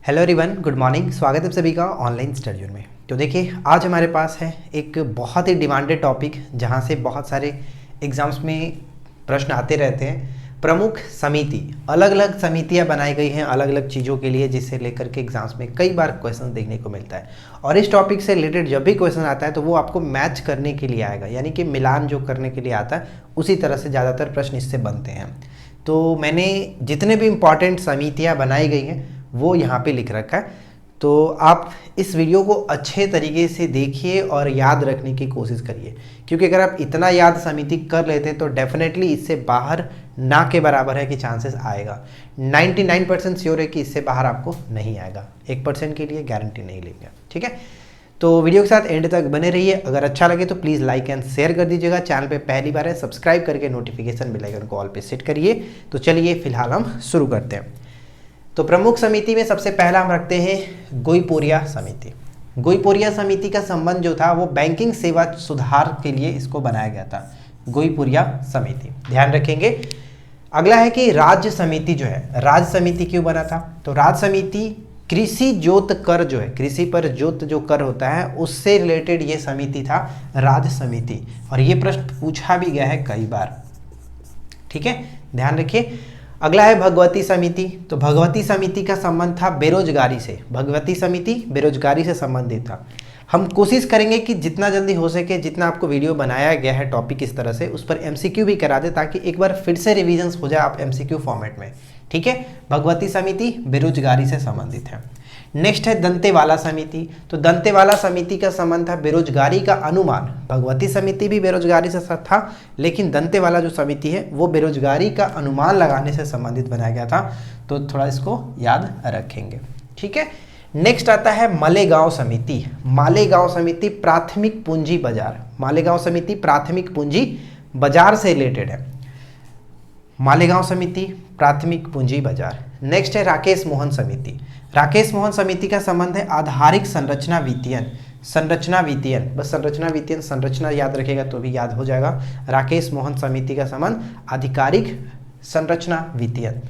Hello everyone, good morning. स्वागत है आप सभी का ऑनलाइन स्टडी में। तो देखिए, आज हमारे पास है एक बहुत ही डिमांडेड टॉपिक जहां से बहुत सारे एग्जाम्स में प्रश्न आते रहते हैं। प्रमुख समिति, अलग अलग समितियां बनाई गई हैं अलग अलग चीज़ों के लिए, जिससे लेकर के एग्जाम्स में कई बार क्वेश्चन देखने को मिलता है। और इस टॉपिक से रिलेटेड जब भी क्वेश्चन आता है तो वो आपको मैच करने के लिए आएगा, यानी कि मिलान जो करने के लिए आता है उसी तरह से ज़्यादातर प्रश्न इससे बनते हैं। तो मैंने जितने भी इम्पॉर्टेंट समितियाँ बनाई गई हैं वो यहाँ पे लिख रखा है, तो आप इस वीडियो को अच्छे तरीके से देखिए और याद रखने की कोशिश करिए, क्योंकि अगर आप इतना याद समिति कर लेते हैं तो डेफिनेटली इससे बाहर ना के बराबर है कि चांसेस आएगा। 99% श्योर है कि इससे बाहर आपको नहीं आएगा, 1% के लिए गारंटी नहीं लेंगे। ठीक है, तो वीडियो के साथ एंड तक बने रहिए। अगर अच्छा लगे तो प्लीज़ लाइक एंड शेयर कर दीजिएगा। चैनल पे पहली बार है, सब्सक्राइब करके नोटिफिकेशन बेल आइकन को ऑल पे सेट करिए। तो चलिए फिलहाल हम शुरू करते हैं। तो प्रमुख समिति में सबसे पहला हम रखते हैं गोईपोरिया समिति। गोईपोरिया समिति का संबंध जो था वो बैंकिंग सेवा सुधार के लिए इसको बनाया गया था, गोईपोरिया समिति, ध्यान रखेंगे। अगला है कि राज्य समिति जो है, राज्य समिति क्यों बना था? तो राज्य समिति कृषि जोत कर जो है, कृषि पर जोत जो कर होता है उससे रिलेटेड ये समिति था, राज्य समिति। और ये प्रश्न पूछा भी गया है कई बार। ठीक है, ध्यान रखिए। अगला है भगवती समिति। तो भगवती समिति का संबंध था बेरोजगारी से, भगवती समिति बेरोजगारी से संबंधित था। हम कोशिश करेंगे कि जितना जल्दी हो सके, जितना आपको वीडियो बनाया गया है टॉपिक इस तरह से, उस पर एमसीक्यू भी करा दे ताकि एक बार फिर से रिविजन्स हो जाए आप एमसीक्यू फॉर्मेट में। ठीक है, भगवती समिति बेरोजगारी से संबंधित है। नेक्स्ट है दंतेवाला समिति। तो दंतेवाला समिति का संबंध था बेरोजगारी का अनुमान। भगवती समिति भी बेरोजगारी से था, लेकिन दंतेवाला जो समिति है वो बेरोजगारी का अनुमान लगाने से संबंधित बनाया गया था। तो थोड़ा इसको याद रखेंगे। ठीक है, नेक्स्ट आता है मालेगांव समिति। मालेगांव समिति प्राथमिक पूंजी बाजार, मालेगांव समिति प्राथमिक पूंजी बाजार से रिलेटेड है। मालेगांव समिति प्राथमिक पूंजी बाजार। नेक्स्ट है राकेश मोहन समिति। राकेश मोहन समिति का संबंध है आधारिक संरचना वित्तीयन, संरचना वित्तीयन, बस संरचना वित्तीयन, संरचना याद रखेगा तो भी याद हो जाएगा। राकेश मोहन समिति का संबंध आधिकारिक संरचना वित्तीयन।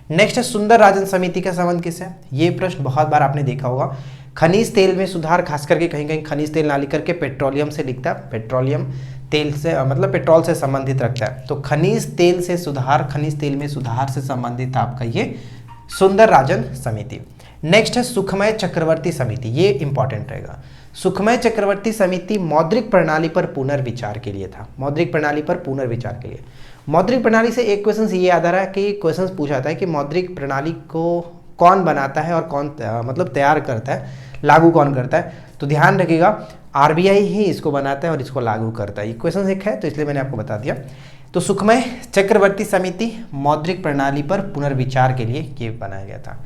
नेक्स्ट है सुंदर राजन समिति का संबंध किससे? ये प्रश्न बहुत बार आपने देखा होगा। खनिज तेल में सुधार, खास करके कहीं कहीं खनिज तेल ना लिख करके पेट्रोलियम से लिखता है, पेट्रोलियम तेल से मतलब पेट्रोल से संबंधित रखता है। तो खनिज तेल से सुधार, खनिज तेल में सुधार से संबंधित आपका ये सुंदर राजन समिति। नेक्स्ट है सुखमय चक्रवर्ती समिति, ये इंपॉर्टेंट रहेगा। सुखमय चक्रवर्ती समिति मौद्रिक प्रणाली पर पुनर्विचार के लिए था, मौद्रिक प्रणाली पर पुनर्विचार के लिए। मौद्रिक प्रणाली से एक क्वेश्चन ये याद आ रहा है कि क्वेश्चन पूछा था कि मौद्रिक प्रणाली को कौन बनाता है और कौन मतलब तैयार करता है, लागू कौन करता है? तो ध्यान रखिएगा, आरबीआई ही इसको बनाता है और इसको लागू करता है। ये क्वेश्चन एक है तो इसलिए मैंने आपको बता दिया। तो सुखमय चक्रवर्ती समिति मौद्रिक प्रणाली पर पुनर्विचार के लिए ये बनाया गया था।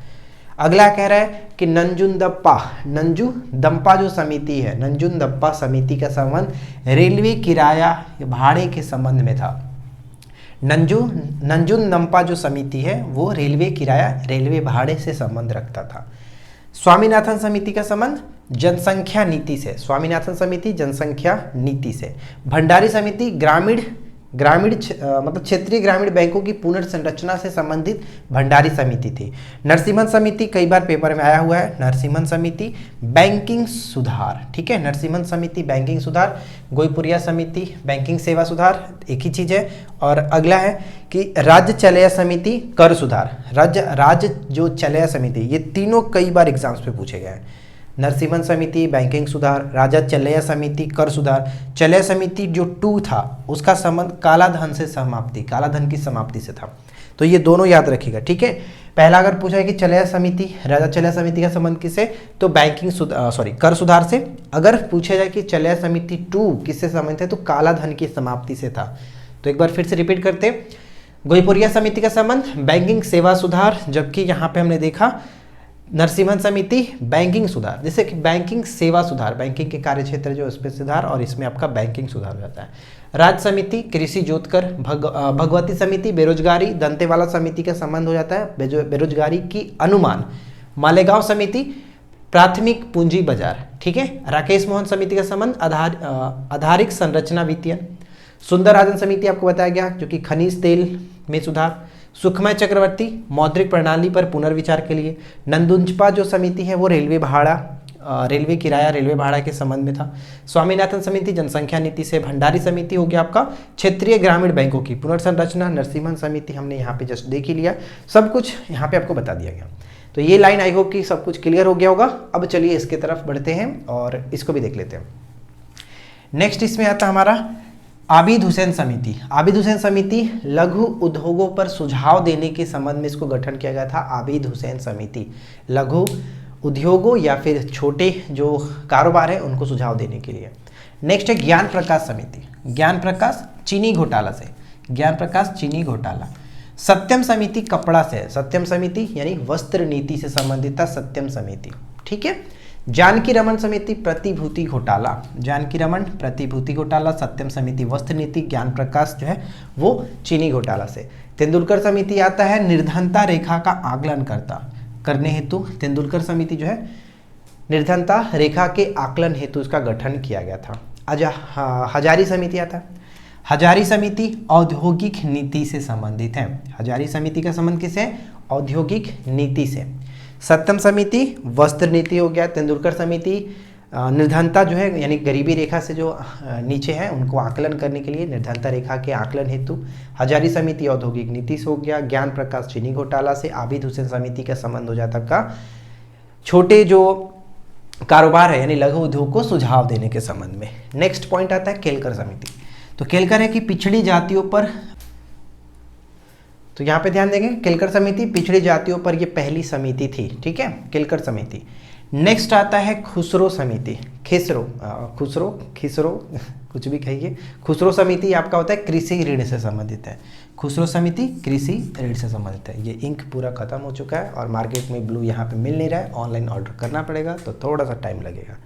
अगला कह रहा है कि नंजुंदप्पा, नंजुंदप्पा जो समिति है, नंजुंदप्पा समिति का संबंध रेलवे किराया भाड़े के संबंध में था। नंजुंदप्पा जो समिति है वो रेलवे किराया, रेलवे भाड़े से संबंध रखता था। स्वामीनाथन समिति का संबंध जनसंख्या नीति से, स्वामीनाथन समिति जनसंख्या नीति से। भंडारी समिति ग्रामीण मतलब क्षेत्रीय ग्रामीण बैंकों की पुनर्संरचना से संबंधित भंडारी समिति थी। नरसिम्हन समिति कई बार पेपर में आया हुआ है, नरसिम्हन समिति बैंकिंग सुधार। ठीक है, नरसिम्हन समिति बैंकिंग सुधार। गोईपुरिया समिति बैंकिंग सेवा सुधार, एक ही चीज है। और अगला है कि राज्य चलय समिति कर सुधार, राज्य जो चलय समिति, ये तीनों कई बार एग्जाम्स पे पूछे गए हैं। नरसिम्हन समिति बैंकिंग सुधार, राजा चलय समिति कर सुधार। चलय समिति जो 2 था उसका संबंध काला धन से समाप्ति, काला धन की समाप्ति से था। तो ये दोनों याद रखिएगा। ठीक है, पहला अगर पूछा है कि चलय समिति, राजा चलय समिति का संबंध किससे? तो बैंकिंग कर सुधार से। अगर पूछा जाए कि चलय समिति 2 किससे संबंधित है तो काला धन की समाप्ति से था। तो एक बार फिर से रिपीट करते, गोईपुरिया समिति का संबंध बैंकिंग सेवा सुधार, जबकि यहाँ पे हमने देखा नरसिम्हन समिति बैंकिंग सुधार, जैसे कि बैंकिंग सेवा सुधार, बैंकिंग के कार्य क्षेत्र जो उस पर सुधार, और इसमें आपका बैंकिंग सुधार हो जाता है। राज्य समिति कृषि जोतकर, भगवती समिति बेरोजगारी, दंतेवाला समिति का संबंध हो जाता है बेरोजगारी की अनुमान। मालेगांव समिति प्राथमिक पूंजी बाजार। ठीक है, राकेश मोहन समिति का संबंध आधारिक संरचना वित्तीयन। सुंदर राजन समिति आपको बताया गया जो कि खनिज तेल में सुधार। सुखमय चक्रवर्ती मौद्रिक प्रणाली पर पुनर्विचार के लिए। नंदुंजपा जो समिति है वो रेलवे किराया रेलवे भाड़ा के संबंध में था। स्वामीनाथन समिति जनसंख्या नीति से। भंडारी समिति हो गया आपका क्षेत्रीय ग्रामीण बैंकों की पुनर्संरचना। नरसिम्हन समिति हमने यहाँ पे जस्ट देख ही लिया, सब कुछ यहाँ पे आपको बता दिया गया। तो ये लाइन आई होप कि सब कुछ क्लियर हो गया होगा। अब चलिए इसके तरफ बढ़ते हैं और इसको भी देख लेते हैं। नेक्स्ट इसमें आता हमारा आबिद हुसैन समिति। आबिद हुसैन समिति लघु उद्योगों पर सुझाव देने के संबंध में इसको गठन किया गया था। आबिद हुसैन समिति लघु उद्योगों या फिर छोटे जो कारोबार है उनको सुझाव देने के लिए। नेक्स्ट है ज्ञान प्रकाश समिति। ज्ञान प्रकाश चीनी घोटाला से। ज्ञान प्रकाश चीनी घोटाला। सत्यम समिति कपड़ा से। सत्यम समिति यानी वस्त्र नीति से संबंधित था सत्यम समिति, ठीक है। जानकी रमन समिति प्रतिभूति घोटाला। जानकी रमन प्रतिभूति घोटाला। सत्यम समिति वस्त्र नीति। ज्ञान प्रकाश जो है वो चीनी घोटाला से। तेंदुलकर समिति आता है निर्धनता रेखा का आकलन करने हेतु। तेंदुलकर समिति जो है निर्धनता रेखा के आकलन हेतु इसका गठन किया गया था। हजारी समिति आता है। हजारी समिति औद्योगिक नीति से संबंधित है। हजारी समिति का संबंध किससे है? औद्योगिक नीति से। सत्यम समिति वस्त्र नीति हो गया। तेंदुलकर समिति निर्धनता जो है यानी गरीबी रेखा से जो नीचे है उनको आकलन करने के लिए निर्धनता रेखा के आकलन हेतु। हजारी समिति औद्योगिक नीति से हो गया। ज्ञान प्रकाश चीनी घोटाला से। आबिद हुसैन समिति का संबंध हो जाता का छोटे जो कारोबार है यानी लघु उद्योग को सुझाव देने के संबंध में। नेक्स्ट पॉइंट आता है केलकर समिति। तो केलकर है कि पिछड़ी जातियों पर, तो यहाँ पे ध्यान देंगे केलकर समिति पिछड़ी जातियों पर ये पहली समिति थी, ठीक है, केलकर समिति। नेक्स्ट आता है खुसरो समिति। खुसरो कुछ भी कहिए। खुसरो समिति आपका होता है कृषि ऋण से संबंधित है। खुसरो समिति कृषि ऋण से संबंधित है। ये इंक पूरा खत्म हो चुका है और मार्केट में ब्लू यहाँ पे मिल नहीं रहा है, ऑनलाइन ऑर्डर करना पड़ेगा तो थोड़ा सा टाइम लगेगा।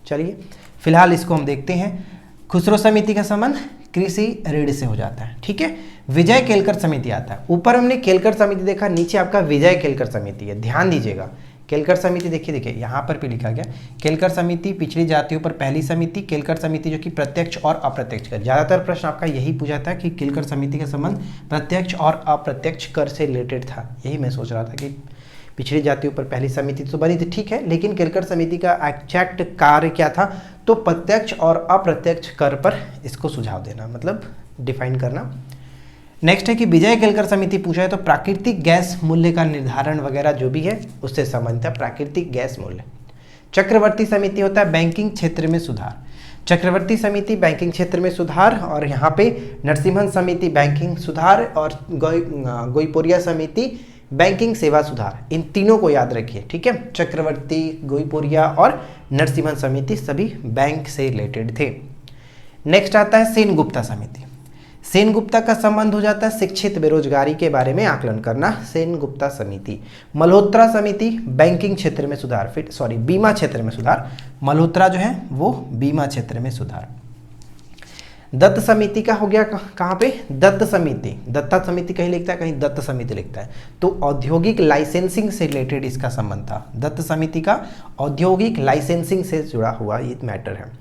चलिए फिलहाल इसको हम देखते हैं। खुसरो समिति का संबंध कृषि ऋण से हो जाता है, ठीक है। विजय केलकर समिति आता है। ऊपर हमने केलकर समिति देखा, नीचे आपका विजय केलकर समिति है। ध्यान दीजिएगा केलकर समिति देखिए यहाँ पर भी लिखा गया केलकर समिति पिछड़ी जातियों पर पहली समिति। केलकर समिति जो कि प्रत्यक्ष और अप्रत्यक्ष कर, ज़्यादातर प्रश्न आपका यही पूछा था कि केलकर समिति का संबंध प्रत्यक्ष और अप्रत्यक्ष कर से रिलेटेड था। यही मैं सोच रहा था कि पिछड़ी जातियों पर पहली समिति तो बनी थी, ठीक है, लेकिन केलकर समिति का एग्जैक्ट कार्य क्या था? तो प्रत्यक्ष और अप्रत्यक्ष कर पर इसको सुझाव देना, मतलब डिफाइन करना। नेक्स्ट है कि विजय केलकर समिति पूछा है तो प्राकृतिक गैस मूल्य का निर्धारण वगैरह जो भी है उससे संबंधित है प्राकृतिक गैस मूल्य। चक्रवर्ती समिति होता है बैंकिंग क्षेत्र में सुधार। चक्रवर्ती समिति बैंकिंग क्षेत्र में सुधार, और यहाँ पे नरसिम्हन समिति बैंकिंग सुधार और गोईपोरिया समिति बैंकिंग सेवा सुधार। इन तीनों को याद रखिए, ठीक है। चक्रवर्ती, गोईपोरिया और नरसिम्हन समिति सभी बैंक से रिलेटेड थे। नेक्स्ट आता है सेनगुप्ता समिति। सेनगुप्ता का संबंध हो जाता है शिक्षित बेरोजगारी के बारे में आकलन करना। सेनगुप्ता समिति। मल्होत्रा समिति बैंकिंग क्षेत्र में सुधार, बीमा क्षेत्र में सुधार। मल्होत्रा जो है वो बीमा क्षेत्र में सुधार। दत्त समिति का हो गया कहाँ पे? दत्त समिति। दत्ता समिति कहीं लिखता है, कहीं दत्त समिति लिखता है, तो औद्योगिक लाइसेंसिंग से रिलेटेड इसका संबंध था। दत्त समिति का औद्योगिक लाइसेंसिंग से जुड़ा हुआ ये मैटर है।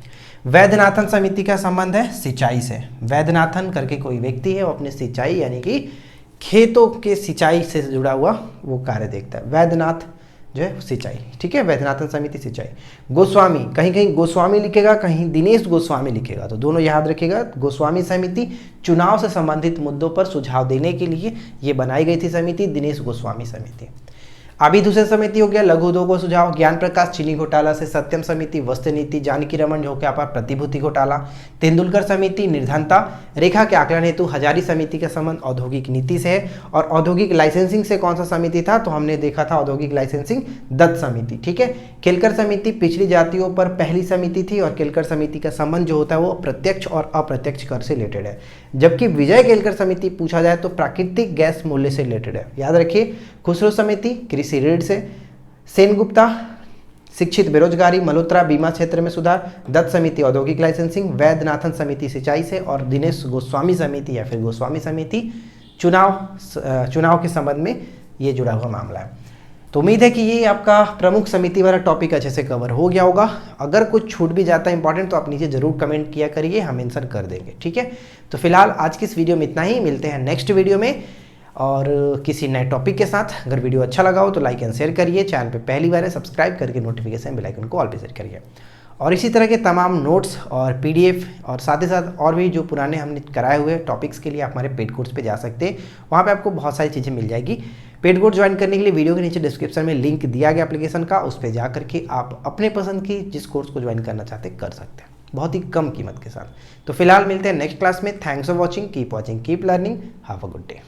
वैद्यनाथन समिति का संबंध है सिंचाई से। वैद्यनाथन करके कोई व्यक्ति है, वो अपने सिंचाई यानी कि खेतों के सिंचाई से जुड़ा हुआ वो कार्य देखता है। वैद्यनाथ जो है सिंचाई, ठीक है। वैद्यनाथन समिति सिंचाई। गोस्वामी, कहीं कहीं गोस्वामी लिखेगा, कहीं दिनेश गोस्वामी लिखेगा, तो दोनों याद रखिएगा। गोस्वामी समिति चुनाव से संबंधित मुद्दों पर सुझाव देने के लिए ये बनाई गई थी समिति, दिनेश गोस्वामी समिति। आबिद हुसैन समिति हो गया लघु उद्योग को सुझाव। ज्ञान प्रकाश चीनी घोटाला से। सत्यम समिति वस्त्र नीति। जानकी रमन जो क्या प्रतिभूति घोटाला। तेंदुलकर समिति निर्धनता रेखा के आकलन हेतु। हजारी समिति का संबंध औद्योगिक नीति से है। और औद्योगिक लाइसेंसिंग से कौन सा समिति था? तो हमने देखा था औद्योगिक लाइसेंसिंग दत्त समिति, ठीक है। केलकर समिति पिछड़ी जातियों पर पहली समिति थी और केलकर समिति का संबंध जो होता है वो प्रत्यक्ष और अप्रत्यक्ष कर से रिलेटेड है। जबकि विजय केलकर समिति पूछा जाए तो प्राकृतिक गैस मूल्य से रिलेटेड है। याद रखिए। खुसरो समिति कृषि ऋण से। सेनगुप्ता शिक्षित बेरोजगारी। मल्होत्रा बीमा क्षेत्र में सुधार। दत्त समिति औद्योगिक लाइसेंसिंग। वैद्यनाथन समिति सिंचाई से। और दिनेश गोस्वामी समिति या फिर गोस्वामी समिति चुनाव के संबंध में ये जुड़ा हुआ मामला है। तो उम्मीद है कि ये आपका प्रमुख समिति वाला टॉपिक अच्छे से कवर हो गया होगा। अगर कुछ छूट भी जाता है इंपॉर्टेंट तो आप नीचे जरूर कमेंट किया करिए, हम आंसर कर देंगे, ठीक है। तो फिलहाल आज की इस वीडियो में इतना ही। मिलते हैं नेक्स्ट वीडियो में। और किसी नए टॉपिक के साथ। अगर वीडियो अच्छा लगा हो तो लाइक एंड शेयर करिए, चैनल पे पहली बार है सब्सक्राइब करके नोटिफिकेशन बेल आइकन को ऑल पे सेट करिए। और इसी तरह के तमाम नोट्स और पीडीएफ और साथ ही साथ और भी जो पुराने हमने कराए हुए टॉपिक्स के लिए आप हमारे पेड कोर्स पे जा सकते हैं, वहाँ पे आपको बहुत सारी चीज़ें मिल जाएगी। पेड कोर्स ज्वाइन करने के लिए वीडियो के नीचे डिस्क्रिप्शन में लिंक दिया गया एप्लीकेशन का, उस पर जा करके आप अपने पसंद की जिस कोर्स को ज्वाइन करना चाहते कर सकते हैं, बहुत ही कम कीमत के साथ। तो फिलहाल मिलते हैं नेक्स्ट क्लास में। Thanks for watching, keep learning, have a good day.